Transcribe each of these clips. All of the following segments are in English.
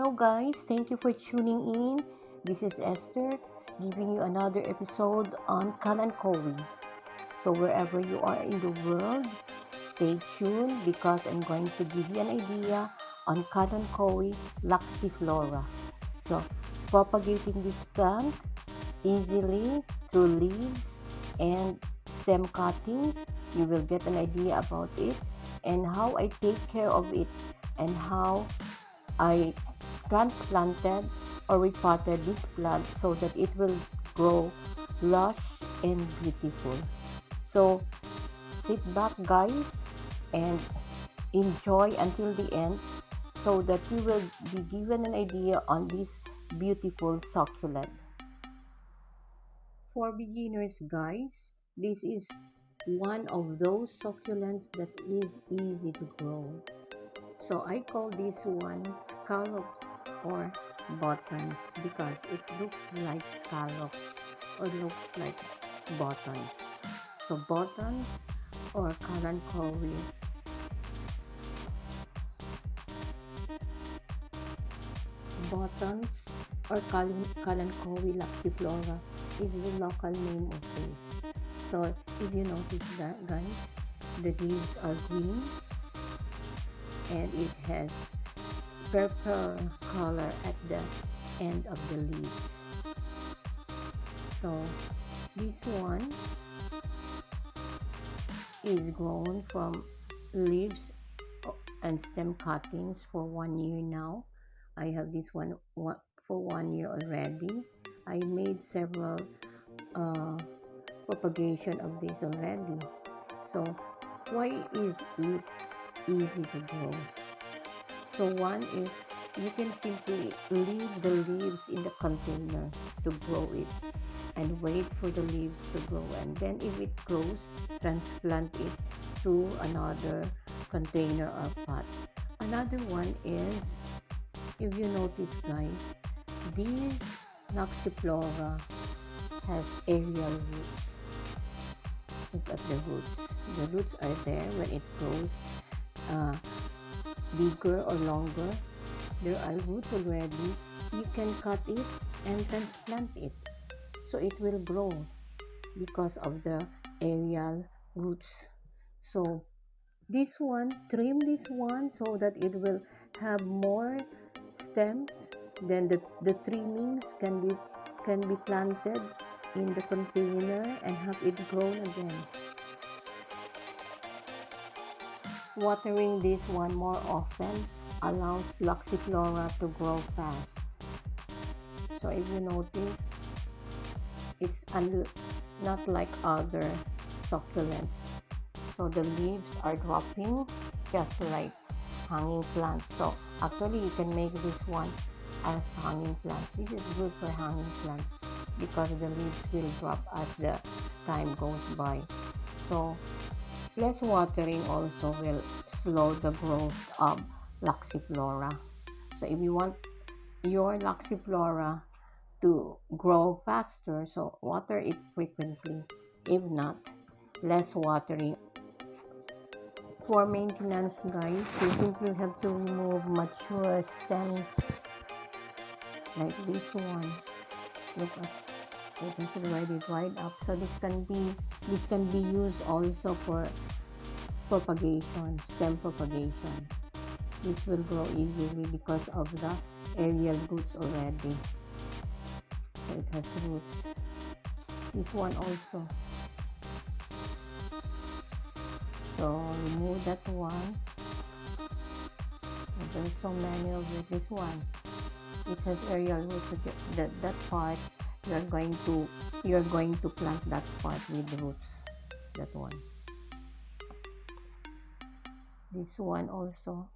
Hello guys, thank you for tuning in. This is Esther giving you another episode on Kalankowi. So wherever you are in the world, stay tuned because I'm going to give you an idea on Kalankowi Laxiflora. So propagating this plant easily through leaves and stem cuttings, you will get an idea about it and how I take care of it and how I transplanted or repotted this plant so that it will grow lush and beautiful. So sit back guys and enjoy until the end so that you will be given an idea on this beautiful succulent. For beginners guys, this is one of those succulents that is easy to grow. So I call this one scallops or buttons because it looks like scallops or looks like buttons. So buttons or kalanchoe. Buttons or kalanchoe laxiflora is the local name of this. So if you notice that guys, the leaves are green and it has purple color at the end of the leaves. So this one is grown from leaves and stem cuttings for 1 year now. I have this one for 1 year already. I made several propagation of this already. So why is it easy to grow? So one is you can simply leave the leaves in the container to grow it and wait for the leaves to grow, and then if it grows, transplant it to another container or pot. Another one is, if you notice guys, this Laxiflora has aerial roots. Look at the roots. The roots are there when it grows bigger or longer. There are roots already. You can cut it and transplant it so it will grow because of the aerial roots. So this one, trim this one so that it will have more stems. Then the trimmings can be planted in the container and have it grown again. Watering this one more often allows Laxiflora to grow fast. So if you notice, it's not like other succulents. So the leaves are dropping just like hanging plants. So actually you can make this one as hanging plants. This is good for hanging plants because the leaves will drop as the time goes by. So less watering also will slow the growth of Laxiflora. So if you want your Laxiflora to grow faster, so water it frequently. If not, less watering. For maintenance guys, you simply have to remove mature stems like this one. Look at it is already dried up, so this can be used also for propagation, stem propagation. This will grow easily because of the aerial roots already. So it has roots. This one also. So remove that one. There's so many of it. This one, it has aerial roots. So that part you're going to plant that part with roots. That one. This one also.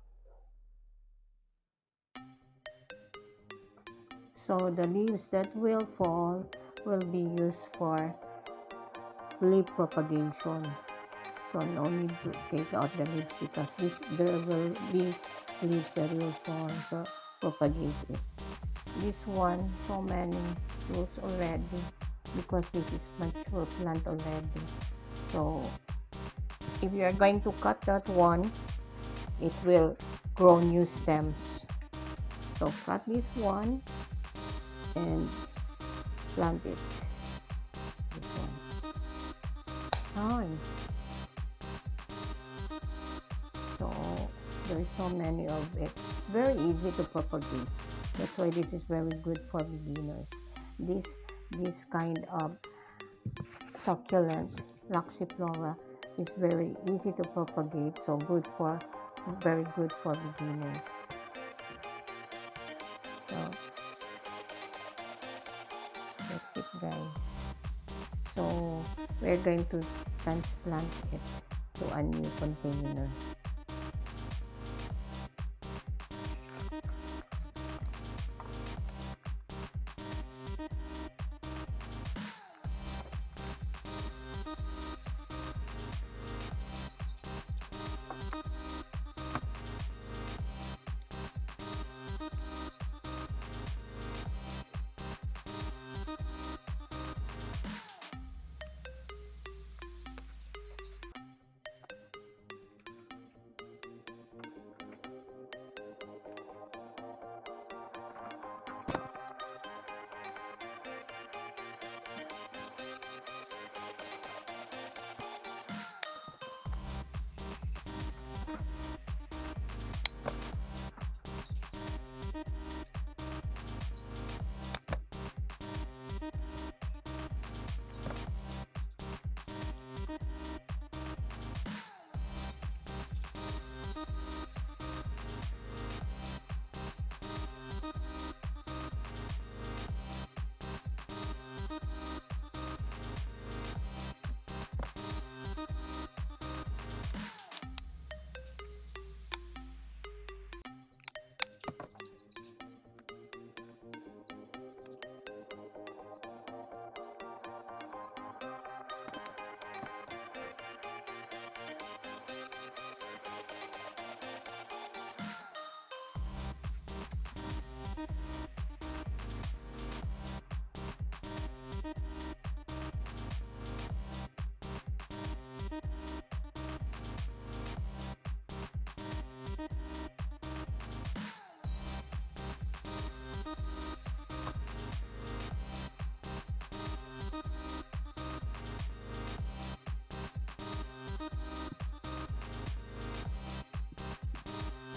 So the leaves that will fall will be used for leaf propagation. So no need to take out the leaves because there will be leaves that will fall. So propagate it. This one, so many roots already because this is mature plant already. So if you are going to cut that one, it will grow new stems. So cut this one and plant it. This one. Hi. So there's so many of it. It's very easy to propagate. That's why this is very good for beginners. This this kind of succulent Laxiflora is very easy to propagate, so very good for beginners. So that's it, guys. So we're going to transplant it to a new container.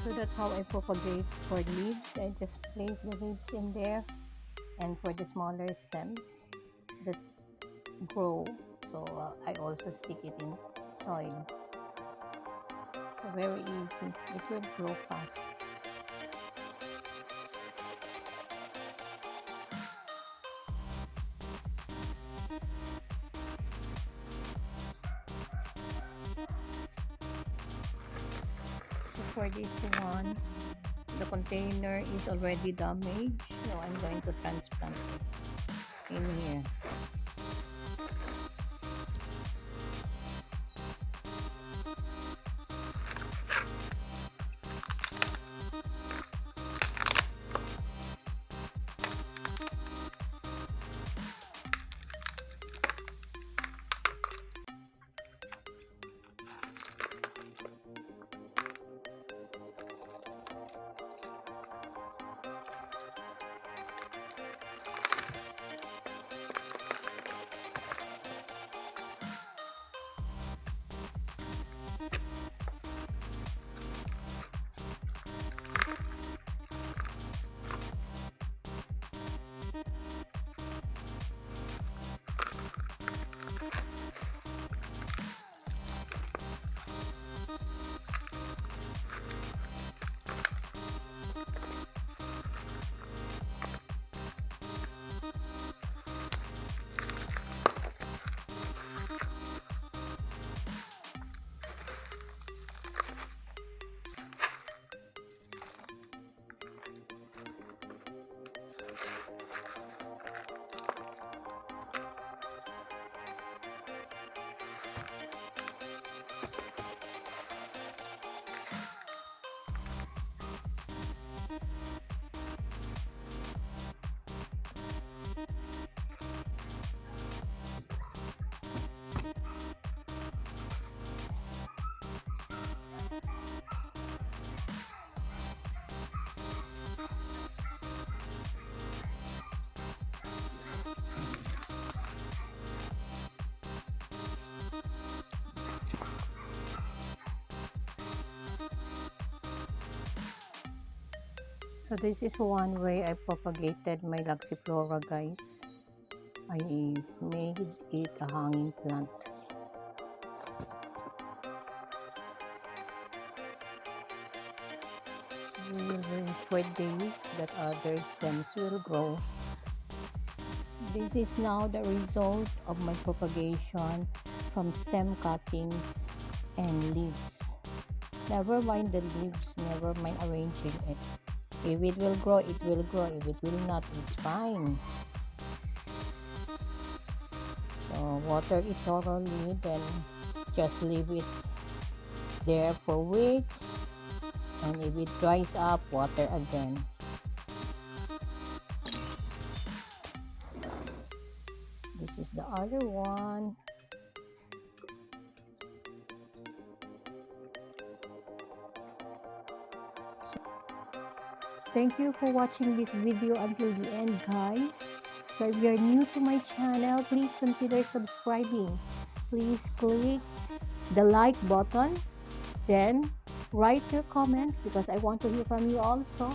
So that's how I propagate for leaves. I just place the leaves in there, and for the smaller stems that grow, so I also stick it in soil. So very easy. It will grow fast. So for this one, the container is already damaged, so I'm going to transplant it in here. So this is one way I propagated my Laxiflora, guys. I made it a hanging plant. So we will wait for days that other stems will grow. This is now the result of my propagation from stem cuttings and leaves. Never mind the leaves, never mind arranging it. If it will grow, it will grow. If it will not, it's fine. So water it thoroughly, then just leave it there for weeks. And if it dries up, water again. This is the other one. Thank you for watching this video until the end, guys. So if you're new to my channel, please consider subscribing. Please click the like button, then write your comments because I want to hear from you also.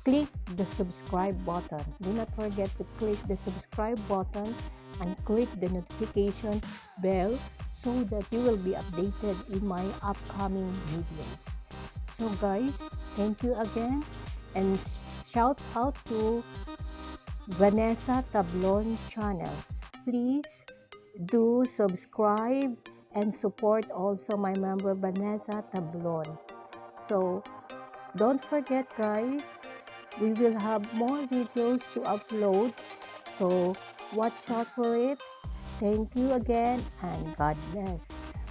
Click the subscribe button. Do not forget to click the subscribe button and click the notification bell so that you will be updated in my upcoming videos. So guys, thank you again. And shout out to Vanessa Tablon channel. Please do subscribe and support also my member Vanessa Tablon. So don't forget, guys, we will have more videos to upload. So watch out for it. Thank you again and God bless.